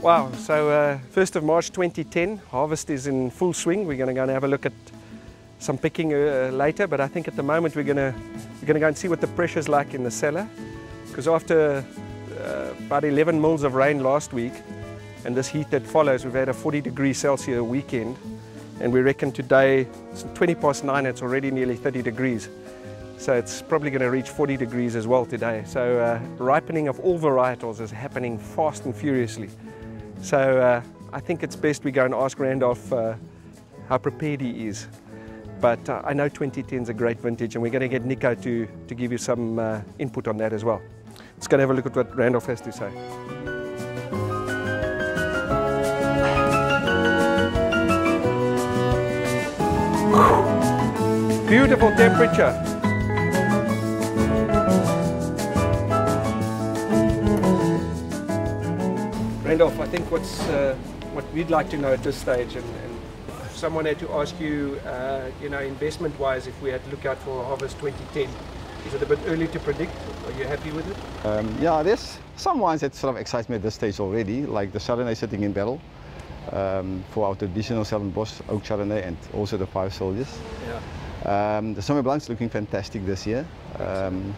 Wow, so 1st of March 2010, harvest is in full swing. We're going to go and have a look at some picking later, but I think at the moment we're going to go and see what the pressure's like in the cellar, because after about 11 mils of rain last week and this heat that follows, we've had a 40°C weekend, and we reckon today it's 9:20, it's already nearly 30 degrees. So it's probably going to reach 40 degrees as well today. So ripening of all varietals is happening fast and furiously. So I think it's best we go and ask Randolph how prepared he is. But I know 2010 is a great vintage, and we're going to get Nico to give you some input on that as well. Let's go and have a look at what Randolph has to say. Beautiful temperature. Randolph, I think what we'd like to know at this stage, and if someone had to ask you, investment-wise, if we had to look out for harvest 2010, is it a bit early to predict? Are you happy with it? Yeah, there's some wines that sort of excite me at this stage already, like the Chardonnay sitting in barrel for our traditional Stellenbosch oak Chardonnay, and also the Five Soldiers. Yeah. The Sauvignon Blanc's looking fantastic this year.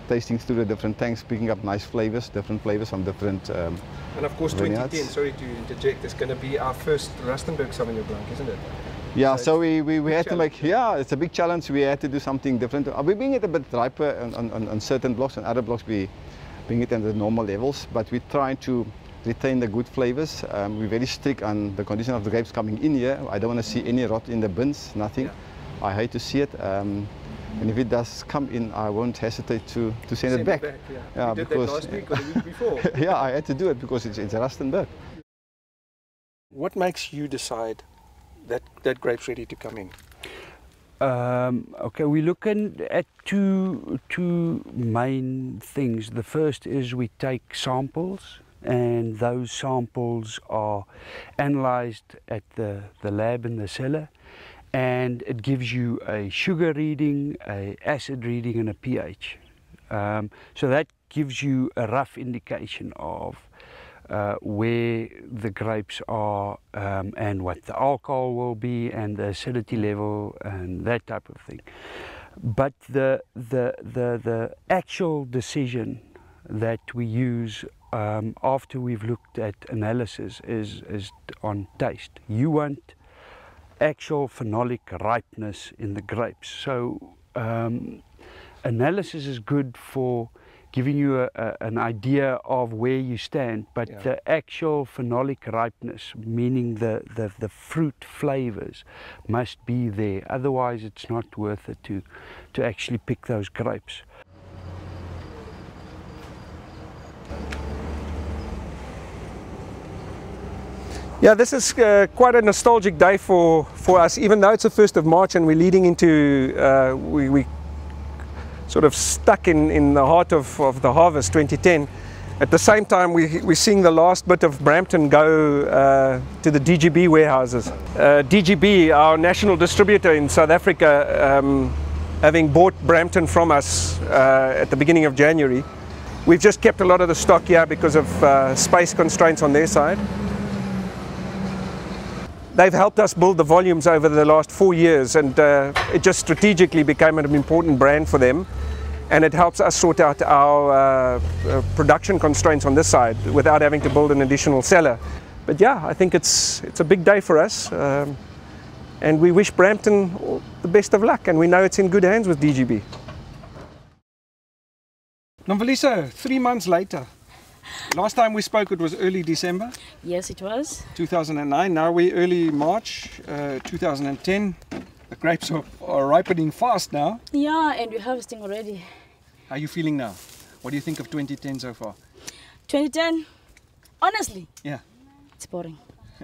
Tasting through the different tanks, picking up nice flavors, different flavors from different and of course, vineyards. 2010, sorry to interject, is going to be our first Rustenberg Sauvignon Blanc, isn't it? Yeah, so we had to make, it's a big challenge. We had to do something different. We're being it a bit riper on certain blocks, and other blocks we bring it at the normal levels, but we're trying to retain the good flavors. We're very strict on the condition of the grapes coming in here. I don't want to see any rot in the bins, nothing. Yeah. I hate to see it, and if it does come in, I won't hesitate to send it back. Yeah, you did that last week or the week before. Yeah, I had to do it because it's Rustenberg. What makes you decide that grape's ready to come in? Okay, we're looking at two main things. The first is we take samples, and those samples are analyzed at the lab in the cellar, and it gives you a sugar reading, a acid reading, and a pH. So that gives you a rough indication of where the grapes are, and what the alcohol will be, and the acidity level, and that type of thing. But the actual decision that we use after we've looked at analysis is on taste. You want actual phenolic ripeness in the grapes. So analysis is good for giving you an idea of where you stand, but yeah, the actual phenolic ripeness, meaning the fruit flavors, must be there. Otherwise it's not worth it to actually pick those grapes. Yeah, this is quite a nostalgic day for us, even though it's the 1st of March and we're leading into, we sort of stuck in the heart of the harvest 2010. At the same time, we're seeing the last bit of Brampton go to the DGB warehouses. DGB, our national distributor in South Africa, having bought Brampton from us at the beginning of January, we've just kept a lot of the stock here because of space constraints on their side. They've helped us build the volumes over the last 4 years, and it just strategically became an important brand for them, and it helps us sort out our production constraints on this side without having to build an additional cellar. But yeah, I think it's a big day for us, and we wish Brampton the best of luck, and we know it's in good hands with DGB. Nomveliso, 3 months later. Last time we spoke it was early December. Yes, it was. 2009. Now we're early March 2010. The grapes are ripening fast now. Yeah, and we're harvesting already. How are you feeling now? What do you think of 2010 so far? 2010? Honestly? Yeah. It's boring.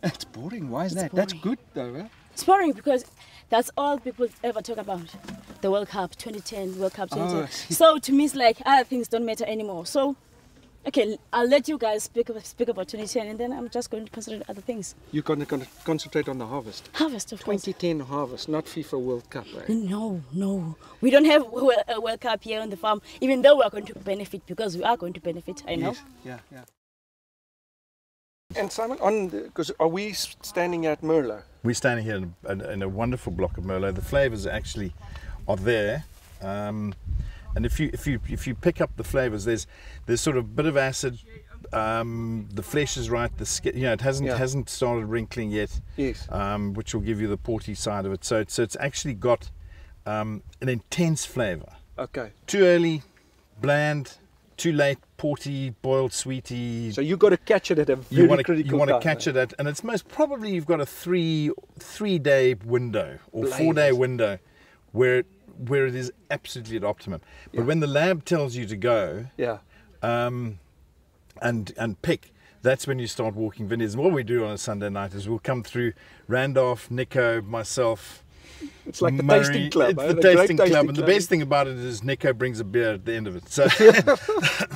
It's boring? Why is that? Boring. That's good though, eh? It's boring because that's all people ever talk about. The World Cup 2010, World Cup 2010. Oh, so to me it's like other things don't matter anymore. So okay, I'll let you guys speak about 2010, and then I'm just going to concentrate on other things. You're going to concentrate on the harvest? Harvest, of course. 2010 harvest, not FIFA World Cup, right? No. We don't have a World Cup here on the farm, even though we are going to benefit, because we are going to benefit, I know. Yes. Yeah. And Simon, because are we standing at Merlot? We're standing here in a wonderful block of Merlot. The flavours actually are there, and if you pick up the flavours, there's sort of a bit of acid. The flesh is right. The skin, it hasn't started wrinkling yet. Yes. Which will give you the porty side of it. So it's actually got an intense flavour. Okay. Too early, bland. Too late, porty, boiled, sweety. So you've got to catch it at a very critical time. You want to catch it at, and it's most probably you've got a three-day window or 4-day window where it is absolutely at optimum. But when the lab tells you to go, and pick, that's when you start walking vineyards. And what we do on a Sunday night is we'll come through Randolph, Nico, myself. It's like the Murray, tasting club. It's the tasting club, and the best thing about it is Nico brings a beer at the end of it. So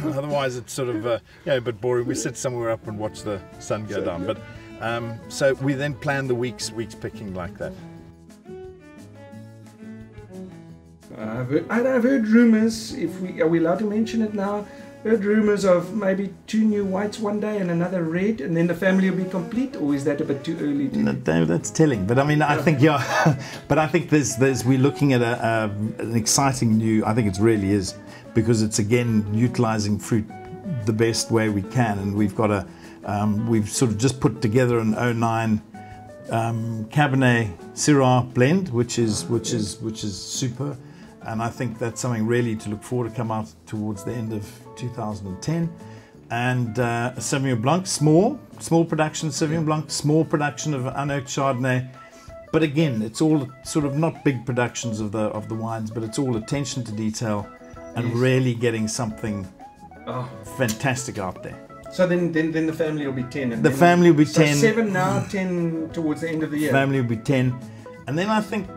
otherwise, it's sort of a bit boring. We sit somewhere up and watch the sun go down. But so we then plan the weeks picking like that. I've heard rumours. Are we allowed to mention it now? Heard rumours of maybe 2 new whites one day and another red, and then the family will be complete, or is that a bit too early? That's telling, but I mean, I think but I think we're looking at an exciting new. I think it really is, because it's again utilising fruit the best way we can, and we've got we've sort of just put together an 09 Cabernet Syrah blend, which is super. And I think that's something really to look forward to come out towards the end of 2010. And a Sauvignon Blanc, small production Sauvignon Blanc, small production of unoaked Chardonnay. But again, it's all sort of not big productions of the wines, but it's all attention to detail and really getting something fantastic out there. So then the family will be 10. And the family will be 10. 7 now, 10 towards the end of the year. Family will be 10. And then I think...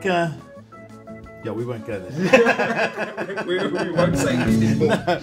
we won't go there. we won't say anything more.